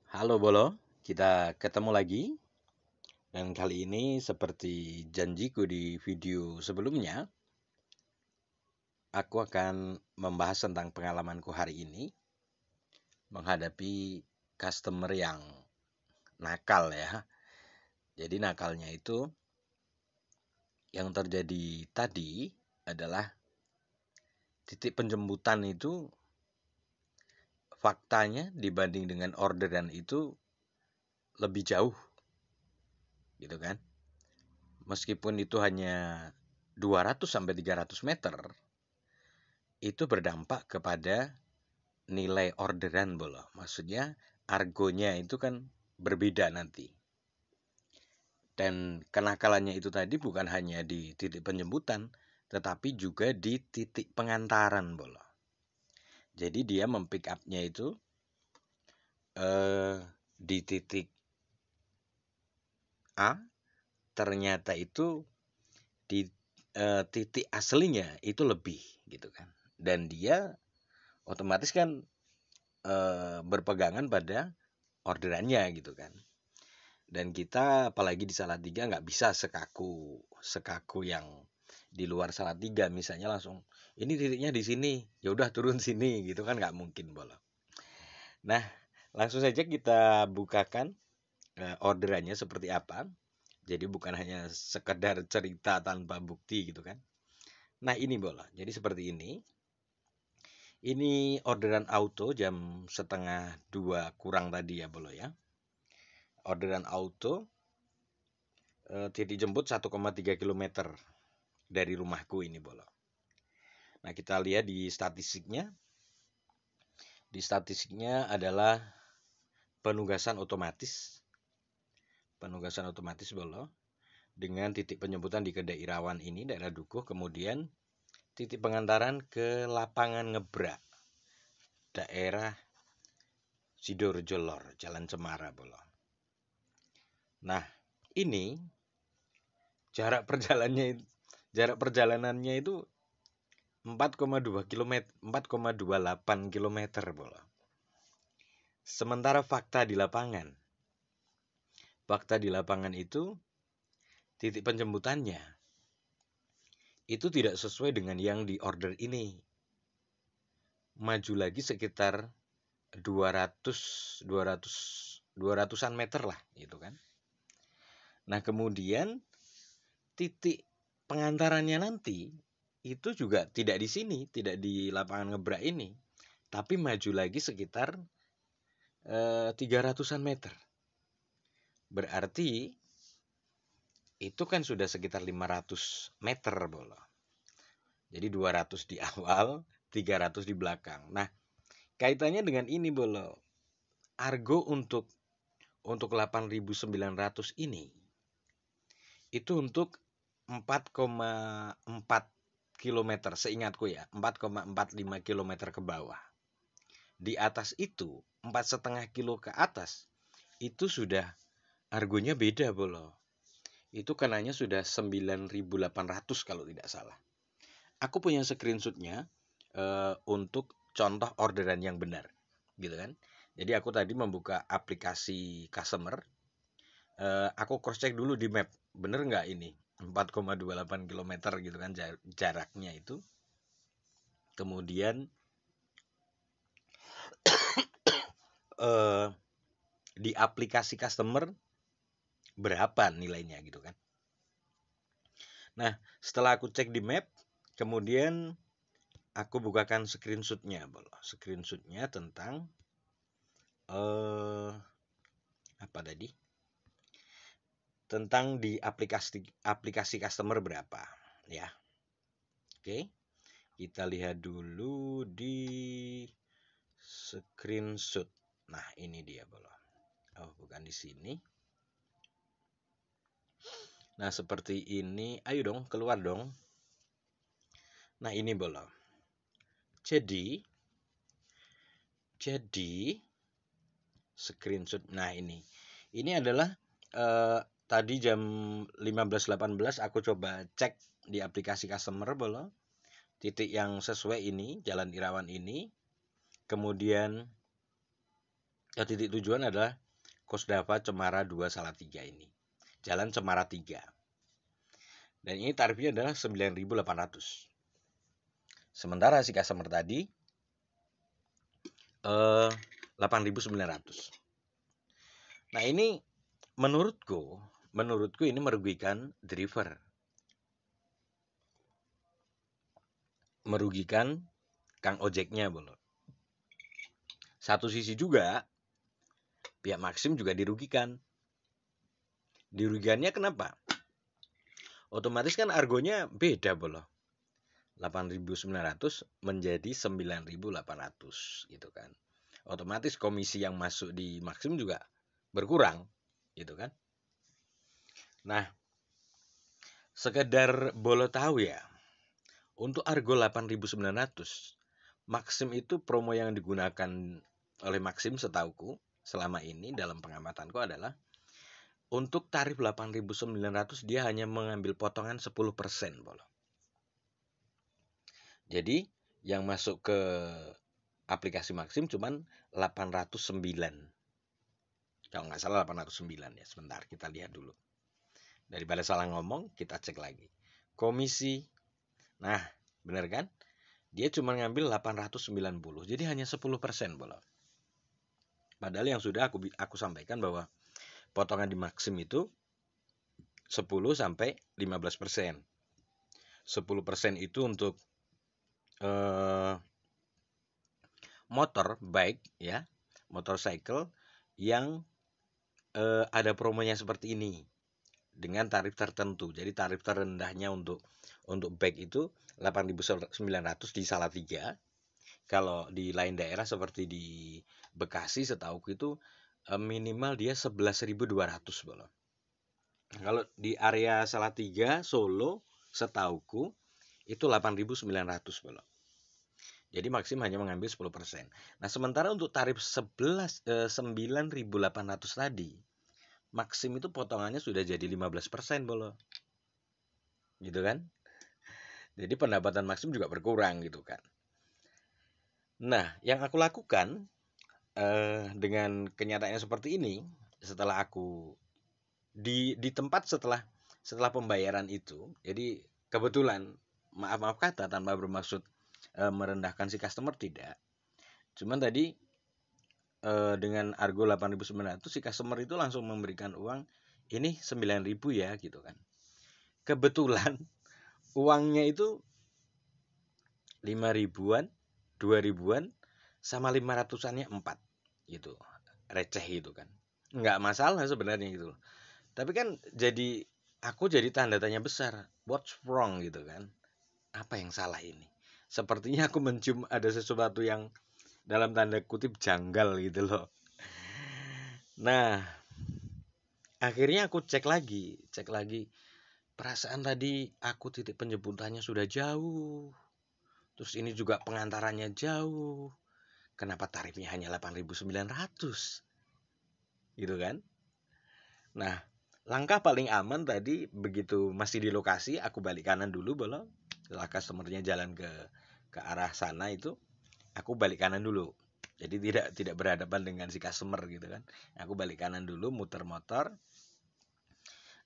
Halo Bolo, kita ketemu lagi dan kali ini seperti janjiku di video sebelumnya, aku akan membahas tentang pengalamanku hari ini menghadapi customer yang nakal ya. Jadi nakalnya itu yang terjadi tadi adalah titik penjemputan itu faktanya dibanding dengan orderan itu lebih jauh gitu kan. Meskipun itu hanya 200 sampai 300 meter, itu berdampak kepada nilai orderan Bolo. Maksudnya argonya itu kan berbeda nanti. Dan kenakalannya itu tadi bukan hanya di titik penjemputan, tetapi juga di titik pengantaran Bolo. Jadi dia mempick up-nya itu di titik A, ternyata itu di titik aslinya itu lebih gitu kan. Dan dia otomatis kan berpegangan pada orderannya gitu kan. Dan kita apalagi di Salatiga nggak bisa sekaku yang di luar Salatiga, misalnya langsung ini titiknya di sini, ya udah turun sini gitu kan, nggak mungkin Bolo. Nah, langsung saja kita bukakan orderannya seperti apa. Jadi bukan hanya sekedar cerita tanpa bukti gitu kan. Nah ini Bolo, jadi seperti ini. Ini orderan auto jam 1:30 kurang tadi ya Bolo ya. Orderan auto titik jemput 1,3 km dari rumahku ini Bolo. Nah kita lihat di statistiknya. Di statistiknya adalah penugasan otomatis. Penugasan otomatis Bolo. Dengan titik penjemputan di Kedai Irawan ini daerah Dukuh. Kemudian titik pengantaran ke lapangan Ngebrak. Daerah Sidoarjo Lor, Jalan Cemara Bolo. Nah ini jarak perjalanannya itu 4,2 km, 4,28 km Bolo. Sementara fakta di lapangan itu titik penjemputannya itu tidak sesuai dengan yang di order ini. Maju lagi sekitar 200-an meter lah gitu kan. Nah, kemudian titik pengantarannya nanti itu juga tidak di sini, tidak di lapangan Ngebrak ini, tapi maju lagi sekitar 300-an meter. Berarti itu kan sudah sekitar 500 meter Bolo. Jadi 200 di awal, 300 di belakang. Nah, kaitannya dengan ini Bolo. Argo untuk 8.900 ini itu untuk 4,4 km seingatku ya, 4,45 km ke bawah. Di atas itu 4,5 kilo ke atas itu sudah argonya beda Bolo. Itu kenanya sudah 9.800 kalau tidak salah. Aku punya screenshotnya untuk contoh orderan yang benar, gitu kan. Jadi aku tadi membuka aplikasi customer, aku cross check dulu di map, bener nggak ini 4,28 km gitu kan jaraknya itu. Kemudian di aplikasi customer berapa nilainya gitu kan. Nah setelah aku cek di map, kemudian aku bukakan screenshotnya tentang apa tadi, tentang di aplikasi customer berapa ya. Oke, kita lihat dulu di screenshot. Nah ini dia Bolo. Oh bukan di sini. Nah seperti ini, ayo dong keluar dong. Nah ini Bolo. Jadi screenshot. Nah ini adalah tadi jam 15.18 aku coba cek di aplikasi customer Bolo. Titik yang sesuai ini, Jalan Irawan ini. Kemudian Titik tujuan adalah Kosdava Cemara 2 Salatiga ini. Jalan Cemara 3. Dan ini tarifnya adalah 9.800. Sementara si customer tadi 8.900. Nah, ini menurutku ini merugikan driver. Merugikan Kang ojeknya, boleh. Satu sisi juga pihak Maxim juga dirugikan. Dirugikannya kenapa? Otomatis kan argonya beda, boleh. 8.900 menjadi 9.800 gitu kan. Otomatis komisi yang masuk di Maxim juga berkurang gitu kan. Nah, sekedar bolo tahu ya. Untuk argo 8.900, Maxim itu promo yang digunakan oleh Maxim setauku selama ini dalam pengamatanku adalah untuk tarif 8.900 dia hanya mengambil potongan 10%, bolo. Jadi yang masuk ke aplikasi Maxim cuman 809. Kalau nggak salah 809 ya. Sebentar kita lihat dulu. Daripada salah ngomong, kita cek lagi. Komisi. Nah, bener kan? Dia cuma ngambil 890. Jadi hanya 10%, boleh. Padahal yang sudah aku sampaikan bahwa potongan di Maxim itu 10 sampai 15%. 10% itu untuk motor bike ya, motorcycle yang ada promonya seperti ini dengan tarif tertentu. Jadi tarif terendahnya untuk bike itu 8.900 di Salatiga. Kalau di lain daerah seperti di Bekasi setauku itu minimal dia 11.200, boleh. Kalau di area Salatiga, Solo setauku itu 8.900, boleh. Jadi Maxim hanya mengambil 10%. Nah, sementara untuk tarif 9.800 tadi, Maxim itu potongannya sudah jadi 15%, boleh. Gitu kan? Jadi pendapatan Maxim juga berkurang gitu kan. Nah, yang aku lakukan dengan kenyataannya seperti ini, setelah aku di tempat setelah pembayaran itu, jadi kebetulan maaf kata tanpa bermaksud merendahkan si customer, tidak. Cuman tadi dengan argo 8.900 si customer itu langsung memberikan uang ini 9.000 ya gitu kan. Kebetulan uangnya itu 5.000-an, 2.000-an sama 500-annya 4 gitu. Receh gitu kan. Nggak masalah sebenarnya gitu. Tapi kan aku jadi tanda tanya besar. What's wrong gitu kan? Apa yang salah ini? Sepertinya aku mencium ada sesuatu yang dalam tanda kutip janggal gitu loh. Nah, akhirnya aku cek lagi. Perasaan tadi aku titik penjemputannya sudah jauh. Terus ini juga pengantarannya jauh. Kenapa tarifnya hanya 8.900? Gitu kan? Nah, langkah paling aman tadi begitu masih di lokasi aku balik kanan dulu, boleh. Setelah customernya jalan ke arah sana itu, aku balik kanan dulu. Jadi tidak berhadapan dengan si customer gitu kan. Aku balik kanan dulu, muter motor.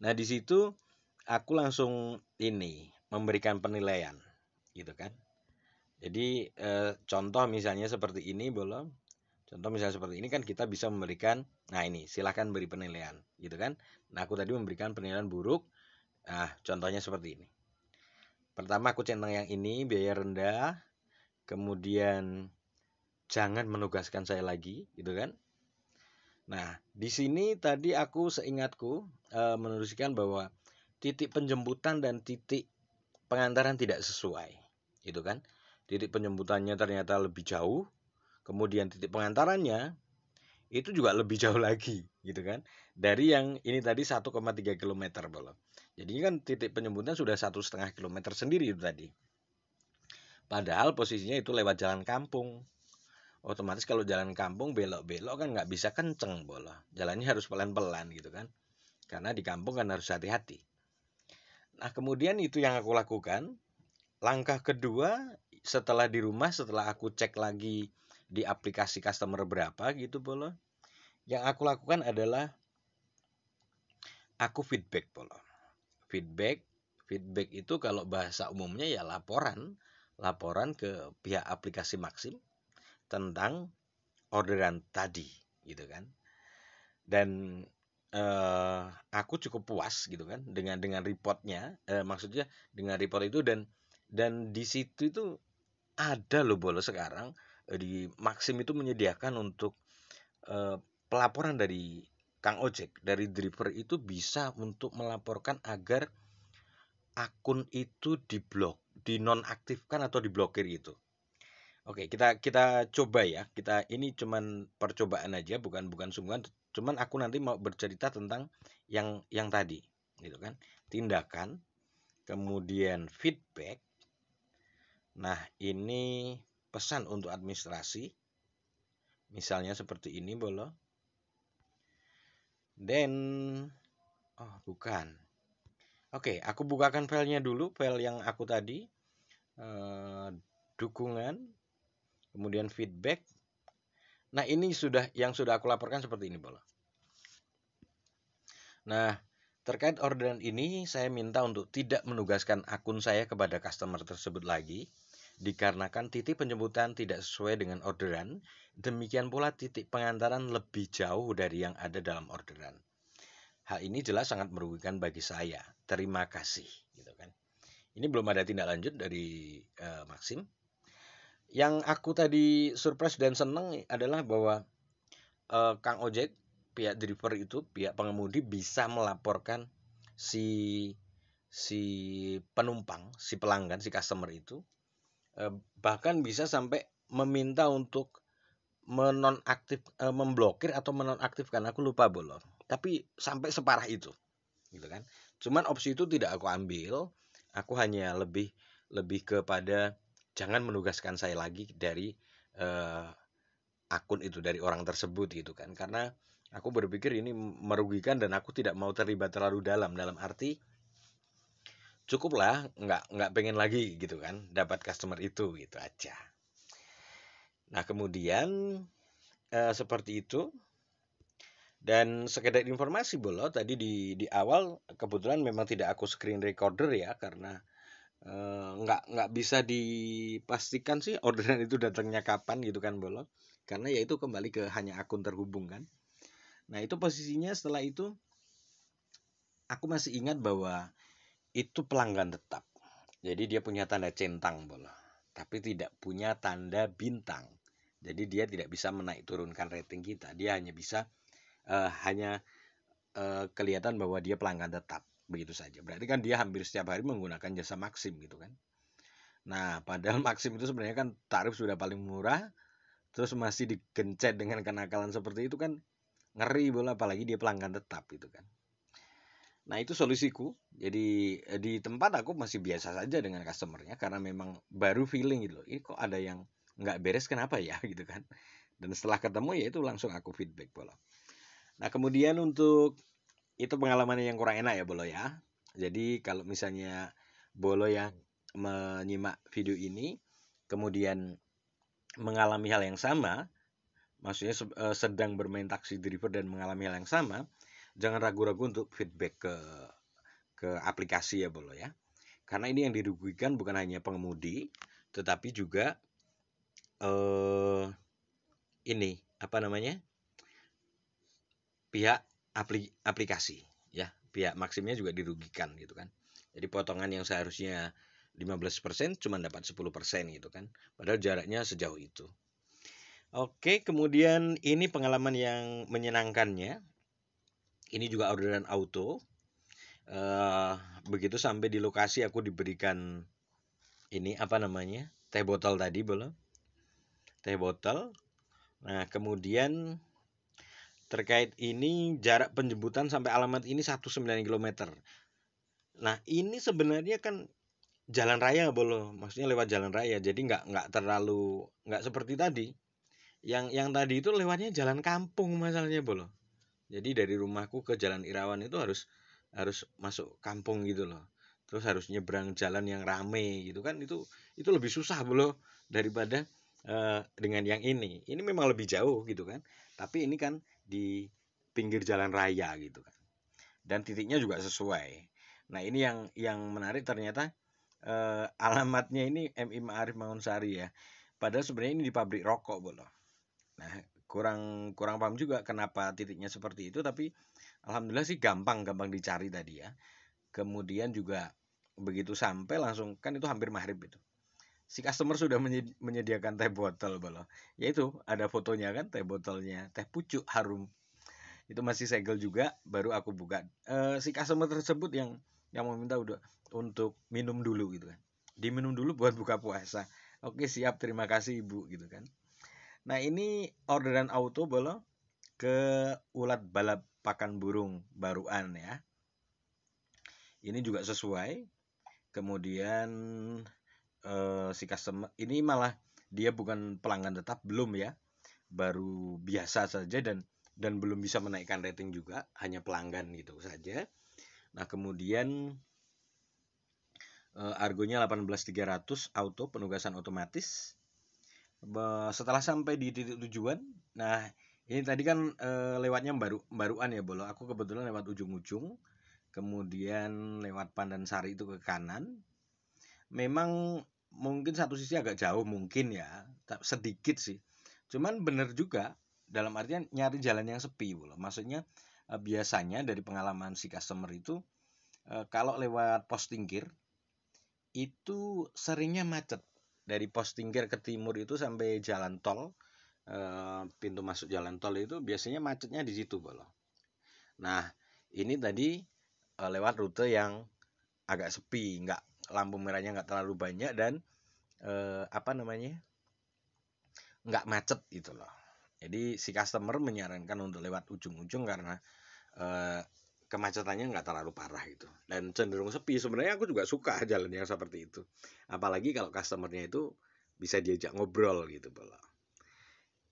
Nah, di situ aku langsung memberikan penilaian gitu kan. Jadi contoh misalnya seperti ini, boleh. Contoh misalnya seperti ini kan kita bisa memberikan, nah ini silahkan beri penilaian gitu kan. Nah, aku tadi memberikan penilaian buruk. Nah, contohnya seperti ini. Pertama aku centang yang ini, biaya rendah. Kemudian jangan menugaskan saya lagi gitu kan. Nah, di sini tadi aku seingatku menuliskan bahwa titik penjemputan dan titik pengantaran tidak sesuai gitu kan. Titik penjemputannya ternyata lebih jauh, kemudian titik pengantarannya itu juga lebih jauh lagi gitu kan. Dari yang ini tadi 1,3 km, boleh. Jadi kan titik penjemputan sudah 1,5 km sendiri itu tadi. Padahal posisinya itu lewat jalan kampung. Otomatis kalau jalan kampung belok-belok kan nggak bisa kenceng, boleh. Jalannya harus pelan-pelan gitu kan. Karena di kampung kan harus hati-hati. Nah, kemudian itu yang aku lakukan. Langkah kedua, setelah di rumah, setelah aku cek lagi di aplikasi customer berapa gitu, boleh. Yang aku lakukan adalah aku feedback Bolo. Feedback itu kalau bahasa umumnya ya laporan ke pihak aplikasi Maxim tentang orderan tadi gitu kan. Dan aku cukup puas gitu kan dengan reportnya, maksudnya dengan report itu, dan di situ itu ada loh Bolo sekarang, di Maxim itu menyediakan untuk pelaporan dari Kang Ojek, dari driver itu bisa untuk melaporkan agar akun itu dinonaktifkan atau diblokir gitu. Oke, kita coba ya. Kita ini cuman percobaan aja, bukan sungguhan. Cuman aku nanti mau bercerita tentang yang tadi, gitu kan. Tindakan, kemudian feedback. Nah, ini pesan untuk administrasi. Misalnya seperti ini, Bolo. Dan oh, bukan. Oke, aku bukakan filenya dulu, file yang aku tadi. Dukungan, kemudian feedback. Nah, ini yang sudah aku laporkan seperti ini, Bolo. Nah, terkait orderan ini saya minta untuk tidak menugaskan akun saya kepada customer tersebut lagi, dikarenakan titik penjemputan tidak sesuai dengan orderan, demikian pula titik pengantaran lebih jauh dari yang ada dalam orderan. Hal ini jelas sangat merugikan bagi saya. Terima kasih, gitu kan. Ini belum ada tindak lanjut dari Maxim. Yang aku tadi surprise dan seneng adalah bahwa Kang Ojek, pihak driver itu, pihak pengemudi bisa melaporkan si si penumpang, si pelanggan, si customer itu, bahkan bisa sampai meminta untuk memblokir atau menonaktifkan, aku lupa Bolo. Tapi sampai separah itu, gitu kan. Cuman opsi itu tidak aku ambil, aku hanya lebih kepada jangan menugaskan saya lagi dari akun itu, dari orang tersebut gitu kan, karena aku berpikir ini merugikan dan aku tidak mau terlibat terlalu dalam arti cukuplah nggak pengen lagi gitu kan dapat customer itu gitu aja. Nah kemudian seperti itu. Dan sekedar informasi Bolo, tadi di awal kebetulan memang tidak aku screen recorder ya, karena nggak bisa dipastikan sih orderan itu datangnya kapan gitu kan Bolo, karena ya itu kembali ke hanya akun terhubung kan. Nah itu posisinya setelah itu aku masih ingat bahwa itu pelanggan tetap, jadi dia punya tanda centang Bolo, tapi tidak punya tanda bintang. Jadi dia tidak bisa menaik turunkan rating kita, dia hanya bisa hanya kelihatan bahwa dia pelanggan tetap begitu saja. Berarti kan dia hampir setiap hari menggunakan jasa Maxim gitu kan. Nah, padahal Maxim itu sebenarnya kan tarif sudah paling murah, terus masih digencet dengan kenakalan seperti itu kan ngeri bola, apalagi dia pelanggan tetap gitu kan. Nah, itu solusiku. Jadi di tempat aku masih biasa saja dengan customernya karena memang baru feeling gitu loh. Ini kok ada yang nggak beres kenapa ya gitu kan. Dan setelah ketemu ya itu langsung aku feedback bola. Nah, kemudian untuk itu pengalaman yang kurang enak ya Bolo ya. Jadi kalau misalnya Bolo yang menyimak video ini kemudian mengalami hal yang sama, maksudnya sedang bermain taksi driver dan mengalami hal yang sama, jangan ragu-ragu untuk feedback ke aplikasi ya Bolo ya. Karena ini yang dirugikan bukan hanya pengemudi, tetapi juga ini apa namanya, pihak aplikasi ya, pihak Maximnya juga dirugikan gitu kan. Jadi potongan yang seharusnya 15% cuma dapat 10% gitu kan, padahal jaraknya sejauh itu. Oke, kemudian ini pengalaman yang menyenangkannya, ini juga orderan auto. Begitu sampai di lokasi aku diberikan ini apa namanya, teh botol tadi belum, teh botol. Nah kemudian terkait ini jarak penjemputan sampai alamat ini 19 km. Nah ini sebenarnya kan jalan raya Bolo, maksudnya lewat jalan raya, jadi nggak terlalu, nggak seperti tadi. Yang tadi itu lewatnya jalan kampung masalahnya Bolo. Jadi dari rumahku ke Jalan Irawan itu harus masuk kampung gitu loh. Terus harus nyebrang jalan yang rame gitu kan, itu lebih susah Bolo daripada dengan yang ini. Ini memang lebih jauh gitu kan. Tapi ini kan di pinggir jalan raya gitu kan. Dan titiknya juga sesuai. Nah, ini yang menarik ternyata alamatnya ini MI Ma'arif Mangunsari ya. Padahal sebenarnya ini di pabrik rokok, Bolo. Nah, kurang paham juga kenapa titiknya seperti itu, tapi alhamdulillah sih gampang dicari tadi ya. Kemudian juga begitu sampai langsung, kan itu hampir maghrib itu. Si customer sudah menyediakan teh botol, Bolo. Yaitu ada fotonya kan, teh botolnya, teh pucuk harum. Itu masih segel juga, baru aku buka. Si customer tersebut yang meminta udah untuk minum dulu gitu kan. Diminum dulu buat buka puasa. Oke, siap, terima kasih Ibu gitu kan. Nah, ini orderan auto, Bolo, ke ulat balap pakan burung Baruan ya. Ini juga sesuai. Kemudian si customer ini malah dia bukan pelanggan tetap, belum ya, baru biasa saja dan belum bisa menaikkan rating juga, hanya pelanggan gitu saja. Nah, kemudian argonya 18.300 auto, penugasan otomatis. Setelah sampai di titik tujuan, nah ini tadi kan lewatnya Baruan ya, Bolo. Aku kebetulan lewat ujung-ujung, kemudian lewat Pandansari itu ke kanan. Memang mungkin satu sisi agak jauh mungkin ya, sedikit sih. Cuman bener juga, dalam artian nyari jalan yang sepi, Bolo. Maksudnya biasanya dari pengalaman si customer itu kalau lewat pos tingkir itu seringnya macet. Dari pos tingkir ke timur itu sampai jalan tol, pintu masuk jalan tol itu biasanya macetnya di situ, Bolo. Nah, ini tadi lewat rute yang agak sepi, nggak, lampu merahnya nggak terlalu banyak dan nggak macet gitu loh. Jadi si customer menyarankan untuk lewat ujung-ujung karena kemacetannya nggak terlalu parah gitu dan cenderung sepi. Sebenarnya aku juga suka jalan yang seperti itu, apalagi kalau customernya itu bisa diajak ngobrol gitu, Bolo.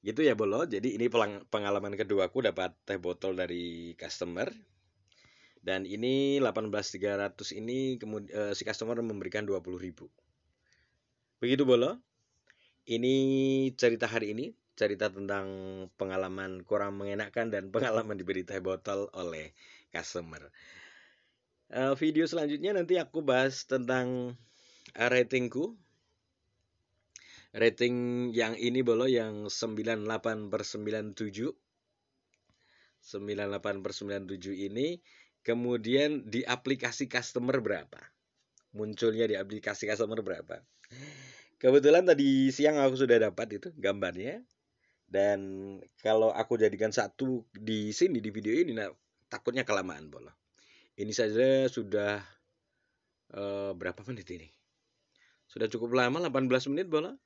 Gitu ya, Bolo. Jadi ini pengalaman kedua aku dapat teh botol dari customer. Dan ini 18.300 ini kemudian si customer memberikan 20.000. Begitu, Bolo. Ini cerita hari ini, cerita tentang pengalaman kurang mengenakan dan pengalaman diberi teh botol oleh customer. Video selanjutnya nanti aku bahas tentang ratingku. Rating yang ini, Bolo, yang 98/97. 98/97 ini kemudian di aplikasi customer berapa? Munculnya di aplikasi customer berapa? Kebetulan tadi siang aku sudah dapat itu gambarnya. Dan kalau aku jadikan satu di sini di video ini, nah, takutnya kelamaan, Bolo. Ini saja sudah berapa menit ini? Sudah cukup lama, 18 menit, Bolo.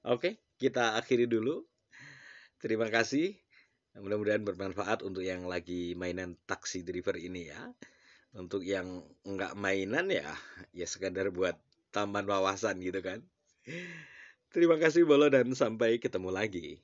Oke, kita akhiri dulu. Terima kasih. Mudah-mudahan bermanfaat untuk yang lagi mainan taksi driver ini ya. Untuk yang enggak mainan ya sekadar buat tambahan wawasan gitu kan. Terima kasih, Bolo, dan sampai ketemu lagi.